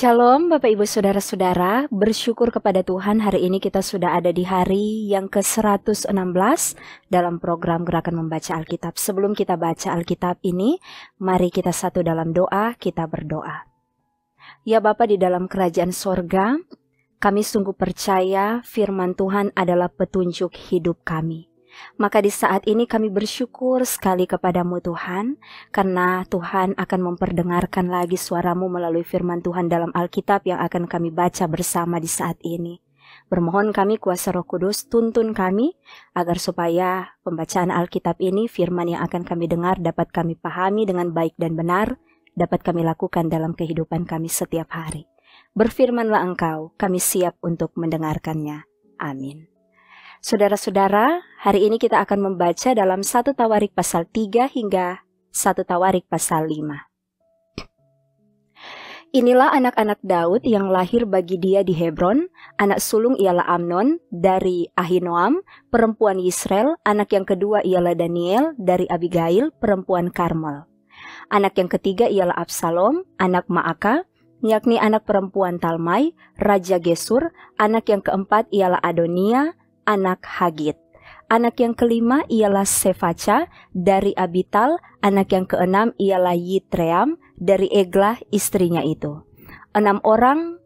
Shalom Bapak Ibu Saudara-saudara, bersyukur kepada Tuhan hari ini kita sudah ada di hari yang ke-116 dalam program Gerakan Membaca Alkitab. Sebelum kita baca Alkitab ini, mari kita satu dalam doa, kita berdoa. Ya Bapa di dalam kerajaan sorga, kami sungguh percaya firman Tuhan adalah petunjuk hidup kami. Maka di saat ini kami bersyukur sekali kepadamu Tuhan, karena Tuhan akan memperdengarkan lagi suaramu melalui firman Tuhan dalam Alkitab yang akan kami baca bersama di saat ini. Bermohon kami kuasa Roh Kudus tuntun kami, agar supaya pembacaan Alkitab ini firman yang akan kami dengar dapat kami pahami dengan baik dan benar, dapat kami lakukan dalam kehidupan kami setiap hari. Berfirmanlah Engkau, kami siap untuk mendengarkannya. Amin. Saudara-saudara, hari ini kita akan membaca dalam 1 Tawarik pasal 3 hingga 1 Tawarik pasal 5. Inilah anak-anak Daud yang lahir bagi dia di Hebron. Anak sulung ialah Amnon dari Ahinoam, perempuan Yisrael. Anak yang kedua ialah Daniel dari Abigail, perempuan Karmel. Anak yang ketiga ialah Absalom, anak Maaka, yakni anak perempuan Talmai, Raja Gesur. Anak yang keempat ialah Adonia, anak Hagit. Anak yang kelima ialah Sefaca dari Abital. Anak yang keenam ialah Yitream dari Eglah istrinya itu. 6 orang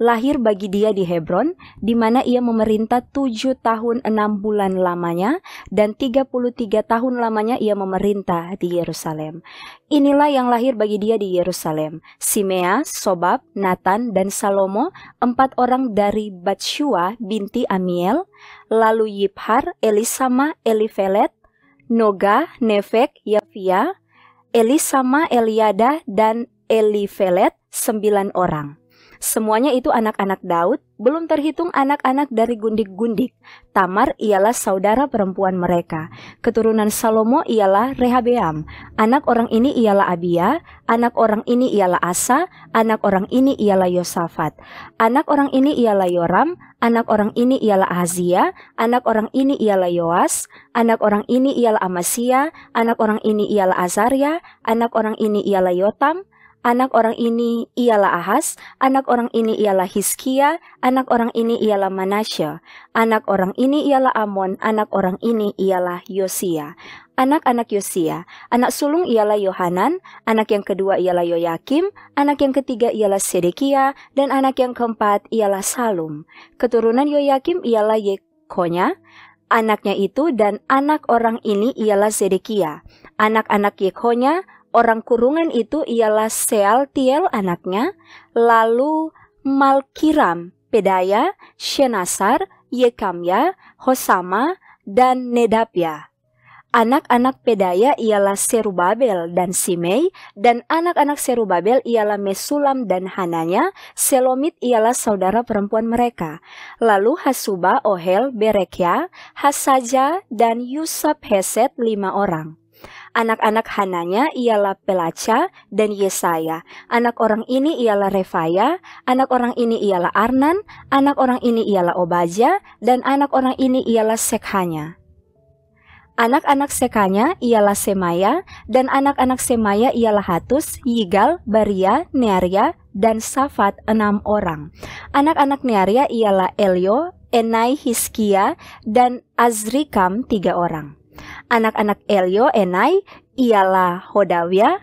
lahir bagi dia di Hebron, di mana ia memerintah 7 tahun 6 bulan lamanya, dan 33 tahun lamanya ia memerintah di Yerusalem. Inilah yang lahir bagi dia di Yerusalem: Simea, Sobab, Natan, dan Salomo, 4 orang dari Batshua binti Amiel, lalu Yiphar, Elisama, Elifelet, Noga, Nefek, Yafia, Elisama, Eliada, dan Elifelet, 9 orang. Semuanya itu anak-anak Daud, belum terhitung anak-anak dari gundik-gundik. Tamar ialah saudara perempuan mereka. Keturunan Salomo ialah Rehabeam. Anak orang ini ialah Abia, anak orang ini ialah Asa, anak orang ini ialah Yosafat. Anak orang ini ialah Yoram, anak orang ini ialah Ahazia, anak orang ini ialah Yoas, anak orang ini ialah Amasya, anak orang ini ialah Azaria, anak orang ini ialah Yotam, anak orang ini ialah Ahaz, anak orang ini ialah Hizkia, anak orang ini ialah Manasya, anak orang ini ialah Amon, anak orang ini ialah Yosia. Anak-anak Yosia, anak sulung ialah Yohanan, anak yang kedua ialah Yoyakim, anak yang ketiga ialah Sedekia, dan anak yang keempat ialah Salum. Keturunan Yoyakim ialah Yekhonya, anaknya itu, dan anak orang ini ialah Zedekia. Anak-anak Yekhonya, orang kurungan itu ialah Sealtiel anaknya, lalu Malkiram, Pedaya, Shenasar, Yekamya, Hosama, dan Nedapya. Anak-anak Pedaya ialah Serubabel dan Simei, dan anak-anak Serubabel ialah Mesulam dan Hananya. Selomit ialah saudara perempuan mereka. Lalu Hasuba, Ohel, Berekya, Hasaja, dan Yusab Heset, 5 orang. Anak-anak Hananya ialah Pelaca dan Yesaya. Anak orang ini ialah Refaya, anak orang ini ialah Arnan, anak orang ini ialah Obaja, dan anak orang ini ialah Sekhanya. Anak-anak Sekhanya ialah Semaya, dan anak-anak Semaya ialah Hatus, Yigal, Baria, Nearia, dan Safat, 6 orang. Anak-anak Nearia ialah Elio, Enai, Hizkia, dan Azrikam, 3 orang. Anak-anak Elio, Enai, ialah Hodawia,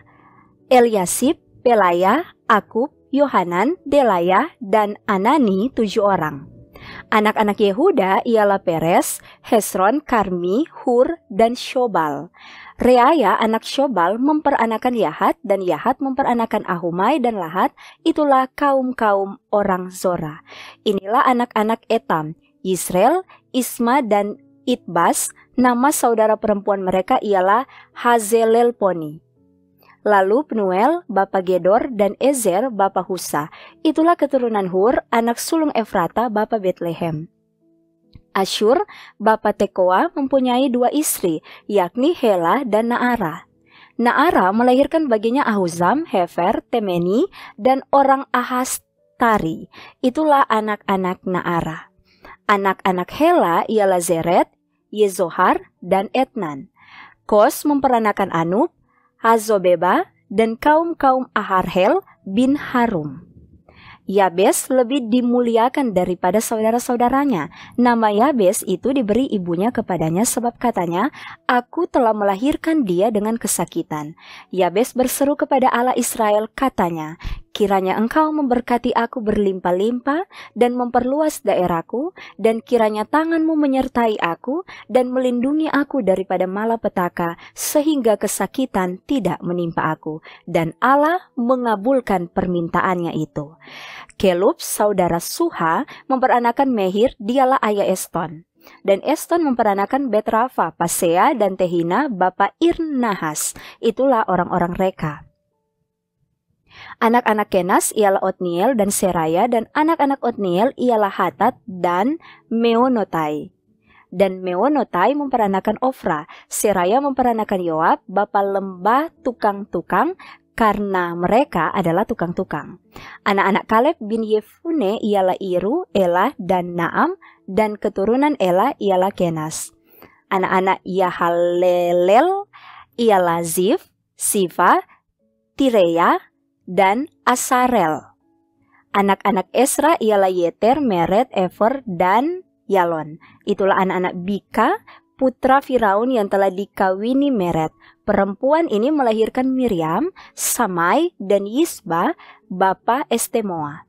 Eliasib, Pelaya, Akub, Yohanan, Delaya, dan Anani, 7 orang. Anak-anak Yehuda ialah Peres, Hesron, Karmi, Hur, dan Shobal. Reaya anak Shobal memperanakan Yahat, dan Yahat memperanakan Ahumai dan Lahat. Itulah kaum-kaum orang Zora. Inilah anak-anak Etam, Yisrael, Isma, dan Itbas. Nama saudara perempuan mereka ialah Hazelelponi. Lalu Penuel, bapa Gedor, dan Ezer, bapa Husa. Itulah keturunan Hur, anak sulung Efrata, bapa Betlehem. Asyur, bapa Tekoa, mempunyai 2 istri, yakni Hela dan Naara. Naara melahirkan baginya Ahuzam, Hefer, Temeni, dan orang Ahastari. Itulah anak-anak Naara. Anak-anak Hela ialah Zeret, Yezohar, dan Etnan. Kos memperanakan Anub, Hazobeba, dan kaum-kaum Aharhel bin Harum. Yabes lebih dimuliakan daripada saudara-saudaranya. Nama Yabes itu diberi ibunya kepadanya sebab katanya, "Aku telah melahirkan dia dengan kesakitan." Yabes berseru kepada Allah Israel, katanya, "Kiranya Engkau memberkati aku berlimpah-limpah dan memperluas daerahku, dan kiranya tangan-Mu menyertai aku dan melindungi aku daripada malapetaka, sehingga kesakitan tidak menimpa aku." Dan Allah mengabulkan permintaannya itu. Kelub, saudara Suha, memperanakan Mehir, dialah ayah Eston. Dan Eston memperanakan Betrafa, Pasea, dan Tehina, bapa Irnahas. Itulah orang-orang Reka. Anak-anak Kenas ialah Otniel dan Seraya, dan anak-anak Otniel ialah Hatat dan Meonotai. Dan Meonotai memperanakan Ofra. Seraya memperanakan Yoab, bapa lembah tukang-tukang, karena mereka adalah tukang-tukang. Anak-anak Kaleb bin Yefune ialah Iru, Elah, dan Naam, dan keturunan Elah ialah Kenas. Anak-anak Yahalelel ialah Zif, Siva, Tireya, dan Asarel. Anak-anak Esra ialah Yeter, Meret, Efer, dan Yalon. Itulah anak-anak Bika, putra Firaun yang telah dikawini Meret. Perempuan ini melahirkan Miriam, Samai, dan Yisba, bapa Estemoa.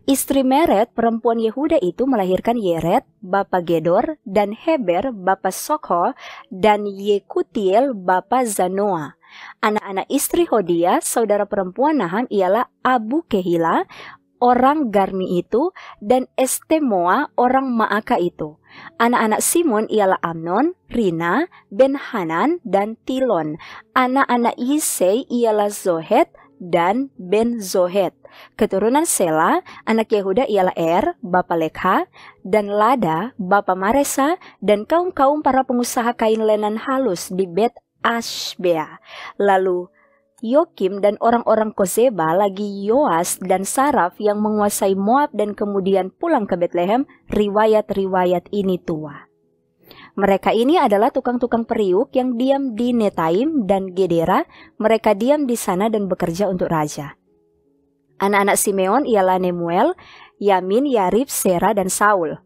Istri Meret, perempuan Yehuda itu melahirkan Yeret, bapa Gedor, dan Heber, bapa Sokho, dan Yekutiel, bapa Zanoa. Anak-anak istri Hodia, saudara perempuan Naham, ialah Abu Kehila, orang Garmi itu, dan Estemoa, orang Maaka itu. Anak-anak Simon ialah Amnon, Rina, Ben-Hanan, dan Tilon. Anak-anak Yisei ialah Zohet dan Ben-Zohet. Keturunan Sela, anak Yehuda ialah bapa Lekha, dan Lada, bapa Maresa, dan kaum-kaum para pengusaha kain lenan halus di Bet Ashbea. Lalu Yokim dan orang-orang Kozeba, lagi Yoas dan Saraf yang menguasai Moab dan kemudian pulang ke Betlehem. Riwayat-riwayat ini tua. Mereka ini adalah tukang-tukang periuk yang diam di Netaim dan Gedera. Mereka diam di sana dan bekerja untuk raja. Anak-anak Simeon ialah Nemuel, Yamin, Yarib, Sera, dan Saul.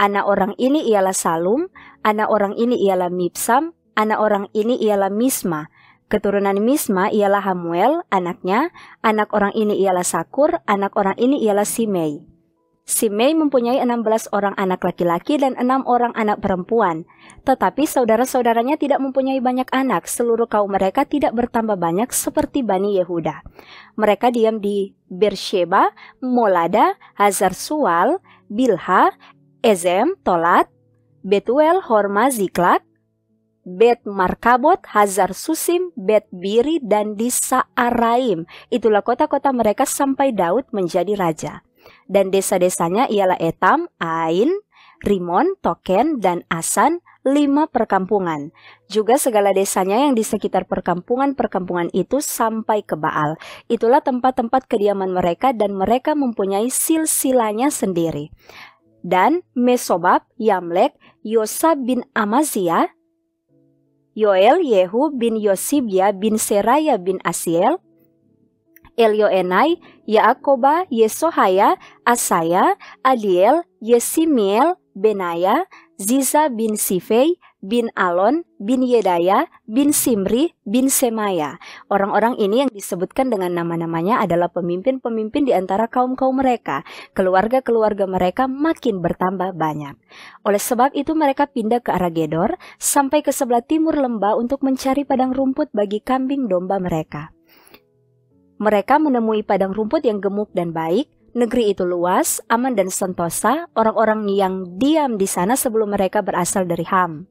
Anak orang ini ialah Salum, anak orang ini ialah Mibsam, anak orang ini ialah Misma. Keturunan Misma ialah Hamuel, anaknya. Anak orang ini ialah Sakur, anak orang ini ialah Simei. Simei mempunyai 16 orang anak laki-laki dan 6 orang anak perempuan. Tetapi saudara-saudaranya tidak mempunyai banyak anak. Seluruh kaum mereka tidak bertambah banyak seperti Bani Yehuda. Mereka diam di Beersheba, Molada, Hazar Sual, Bilha, Ezem, Tolat, Betuel, Horma, Ziklak, Bet Markabot, Hazar Susim, Bet Biri, dan di Saaraim. Itulah kota-kota mereka sampai Daud menjadi raja. Dan desa-desanya ialah Etam, Ain, Rimon, Token, dan Asan, 5 perkampungan. Juga segala desanya yang di sekitar perkampungan-perkampungan itu sampai ke Baal. Itulah tempat-tempat kediaman mereka dan mereka mempunyai silsilanya sendiri. Dan Mesobab, Yamlek, Yosa bin Amaziah, Yoel, Yehu bin Yosibya bin Seraya bin Asiel, Elioenai, Yaakoba, Yesohaya, Asaya, Adiel, Yesimiel, Benaya, Ziza bin Sifei, bin Alon, bin Yedaya, bin Simri, bin Semaya. Orang-orang ini yang disebutkan dengan nama-namanya adalah pemimpin-pemimpin di antara kaum-kaum mereka. Keluarga-keluarga mereka makin bertambah banyak. Oleh sebab itu mereka pindah ke arah Gedor, sampai ke sebelah timur lembah untuk mencari padang rumput bagi kambing domba mereka. Mereka menemui padang rumput yang gemuk dan baik. Negeri itu luas, aman dan sentosa. Orang-orang yang diam di sana sebelum mereka berasal dari Ham.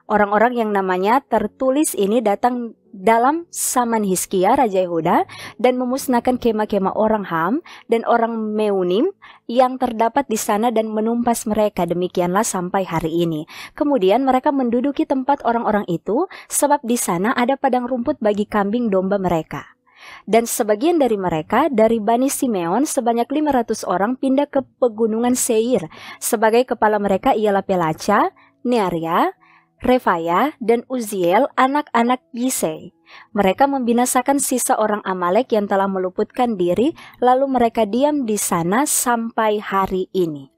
Orang-orang yang namanya tertulis ini datang dalam zaman Hizkia, Raja Yehuda, dan memusnahkan kemah-kemah orang Ham dan orang Meunim yang terdapat di sana dan menumpas mereka. Demikianlah sampai hari ini. Kemudian mereka menduduki tempat orang-orang itu, sebab di sana ada padang rumput bagi kambing domba mereka. Dan sebagian dari mereka, dari Bani Simeon, sebanyak 500 orang pindah ke pegunungan Seir. Sebagai kepala mereka ialah Pelaca, Nearia, Refaya, dan Uziel, anak-anak Yisei. Mereka membinasakan sisa orang Amalek yang telah meluputkan diri, lalu mereka diam di sana sampai hari ini.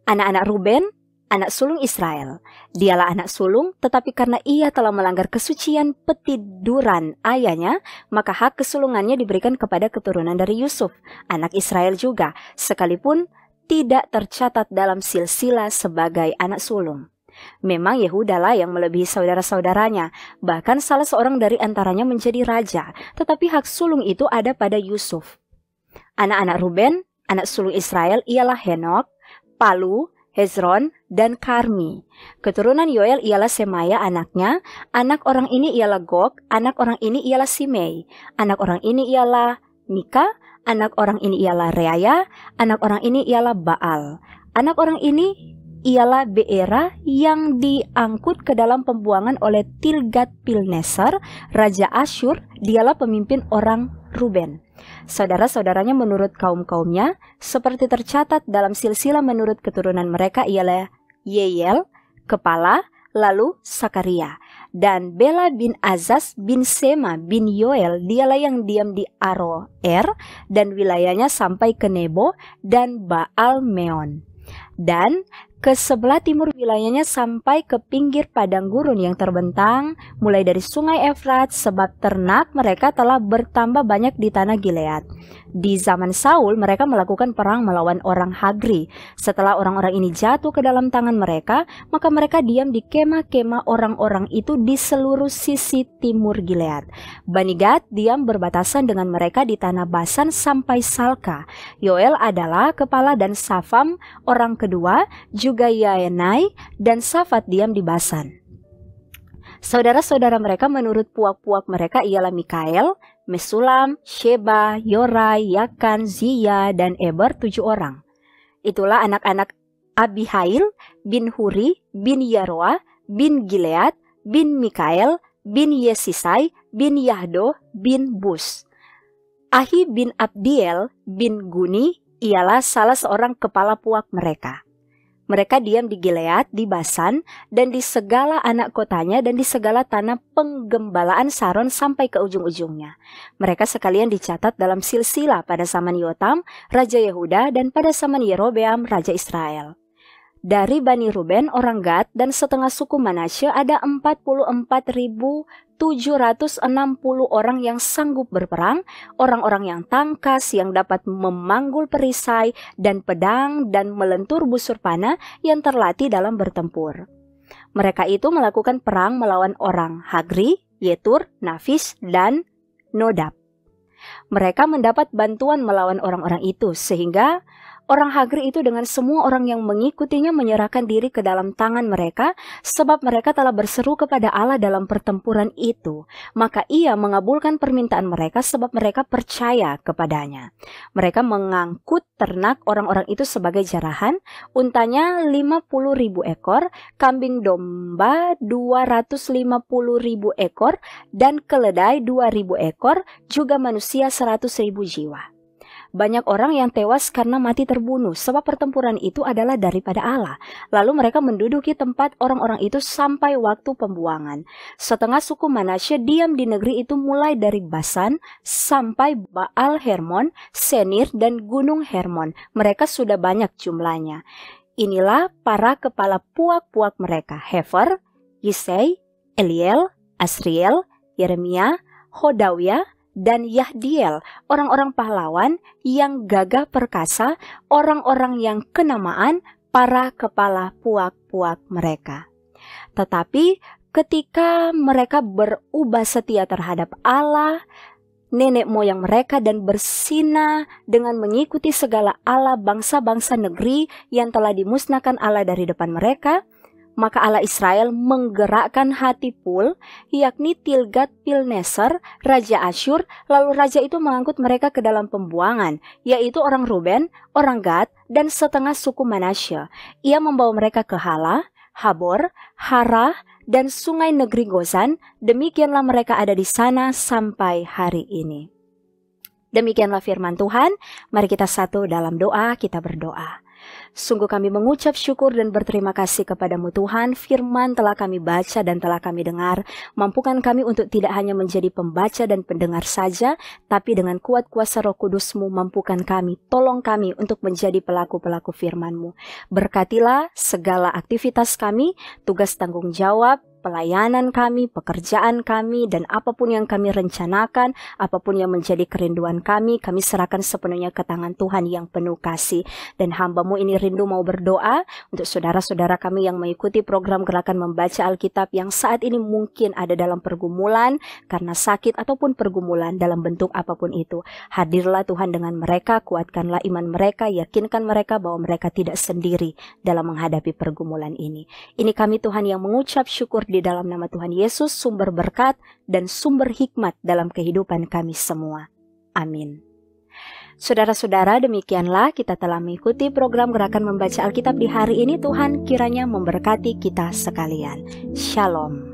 Anak-anak Ruben, anak sulung Israel. Dialah anak sulung, tetapi karena ia telah melanggar kesucian petiduran ayahnya, maka hak kesulungannya diberikan kepada keturunan dari Yusuf, anak Israel juga, sekalipun tidak tercatat dalam silsilah sebagai anak sulung. Memang Yehuda lah yang melebihi saudara-saudaranya, bahkan salah seorang dari antaranya menjadi raja, tetapi hak sulung itu ada pada Yusuf. Anak-anak Ruben, anak sulung Israel ialah Henok, Palu, Hezron, dan Karmi. Keturunan Yoel ialah Semaya anaknya, anak orang ini ialah Gog, anak orang ini ialah Simei, anak orang ini ialah Mika, anak orang ini ialah Reaya, anak orang ini ialah Baal, anak orang ini ialah Beera yang diangkut ke dalam pembuangan oleh Tilgat-Pilneser, Raja Asyur, dialah pemimpin orang Ruben. Saudara-saudaranya menurut kaum-kaumnya, seperti tercatat dalam silsilah menurut keturunan mereka ialah Yeyel, kepala, lalu Sakaria. Dan Bela bin Azaz bin Sema bin Yoel, dialah yang diam di Aroer, dan wilayahnya sampai ke Nebo dan Baal Meon. Dan ke sebelah timur wilayahnya sampai ke pinggir padang gurun yang terbentang, mulai dari sungai Efrat, sebab ternak mereka telah bertambah banyak di tanah Gilead. Di zaman Saul, mereka melakukan perang melawan orang Hagri. Setelah orang-orang ini jatuh ke dalam tangan mereka, maka mereka diam di kemah-kemah orang-orang itu di seluruh sisi timur Gilead. Bani Gad diam berbatasan dengan mereka di tanah Basan sampai Salka. Yoel adalah kepala dan Safam orang kedua, juga Yaenai dan Safat diam di Basan. Saudara-saudara mereka menurut puak-puak mereka ialah Mikael, Mesulam, Sheba, Yorai, Yakan, Zia, dan Eber, 7 orang. Itulah anak-anak Abihail bin Huri bin Yaroa bin Gilead bin Mikael bin Yesisai bin Yahdo bin Bus. Ahi bin Abdiel bin Guni ialah salah seorang kepala puak mereka. Mereka diam di Gilead, di Basan, dan di segala anak kotanya, dan di segala tanah penggembalaan Saron sampai ke ujung-ujungnya. Mereka sekalian dicatat dalam silsilah pada zaman Yotam, Raja Yehuda, dan pada zaman Yerobeam, Raja Israel. Dari Bani Ruben, orang Gad, dan setengah suku Manasye ada 44.760 orang yang sanggup berperang, orang-orang yang tangkas, yang dapat memanggul perisai dan pedang dan melentur busur panah, yang terlatih dalam bertempur. Mereka itu melakukan perang melawan orang Hagri, Yetur, Nafis, dan Nodab. Mereka mendapat bantuan melawan orang-orang itu, sehingga orang Hagri itu dengan semua orang yang mengikutinya menyerahkan diri ke dalam tangan mereka, sebab mereka telah berseru kepada Allah dalam pertempuran itu. Maka ia mengabulkan permintaan mereka sebab mereka percaya kepadanya. Mereka mengangkut ternak orang-orang itu sebagai jarahan, untanya 50.000 ekor, kambing domba 250.000 ekor, dan keledai 2.000 ekor, juga manusia 100.000 jiwa. Banyak orang yang tewas karena mati terbunuh, sebab pertempuran itu adalah daripada Allah. Lalu mereka menduduki tempat orang-orang itu sampai waktu pembuangan. Setengah suku Manasye diam di negeri itu mulai dari Basan sampai Baal Hermon, Senir, dan Gunung Hermon. Mereka sudah banyak jumlahnya. Inilah para kepala puak-puak mereka: Hefer, Yisei, Eliel, Asriel, Yeremia, Hodawia, dan Yahdiel, orang-orang pahlawan yang gagah perkasa, orang-orang yang kenamaan, para kepala puak-puak mereka. Tetapi ketika mereka berubah setia terhadap Allah, nenek moyang mereka, dan bersinah dengan mengikuti segala allah bangsa-bangsa negeri yang telah dimusnahkan Allah dari depan mereka, maka Allah Israel menggerakkan hati Pul, yakni Tilgat-Pilneser, Raja Asyur, lalu raja itu mengangkut mereka ke dalam pembuangan, yaitu orang Ruben, orang Gad, dan setengah suku Manasye. Ia membawa mereka ke Hala, Habor, Harah, dan sungai negeri Gozan. Demikianlah mereka ada di sana sampai hari ini. Demikianlah firman Tuhan. Mari kita satu dalam doa, kita berdoa. Sungguh kami mengucap syukur dan berterima kasih kepadamu Tuhan, firman telah kami baca dan telah kami dengar. Mampukan kami untuk tidak hanya menjadi pembaca dan pendengar saja, tapi dengan kuat kuasa Roh Kudus-Mu mampukan kami, tolong kami untuk menjadi pelaku-pelaku firman-Mu. Berkatilah segala aktivitas kami, tugas tanggung jawab, pelayanan kami, pekerjaan kami, dan apapun yang kami rencanakan, apapun yang menjadi kerinduan kami serahkan sepenuhnya ke tangan Tuhan yang penuh kasih. Dan hamba-Mu ini rindu mau berdoa untuk saudara-saudara kami yang mengikuti program Gerakan Membaca Alkitab yang saat ini mungkin ada dalam pergumulan karena sakit ataupun pergumulan dalam bentuk apapun itu. Hadirlah Tuhan dengan mereka, kuatkanlah iman mereka, yakinkan mereka bahwa mereka tidak sendiri dalam menghadapi pergumulan ini. Ini kami Tuhan yang mengucap syukur di dalam nama Tuhan Yesus, sumber berkat dan sumber hikmat dalam kehidupan kami semua. Amin. Saudara-saudara, demikianlah kita telah mengikuti program Gerakan Membaca Alkitab di hari ini. Tuhan kiranya memberkati kita sekalian. Shalom.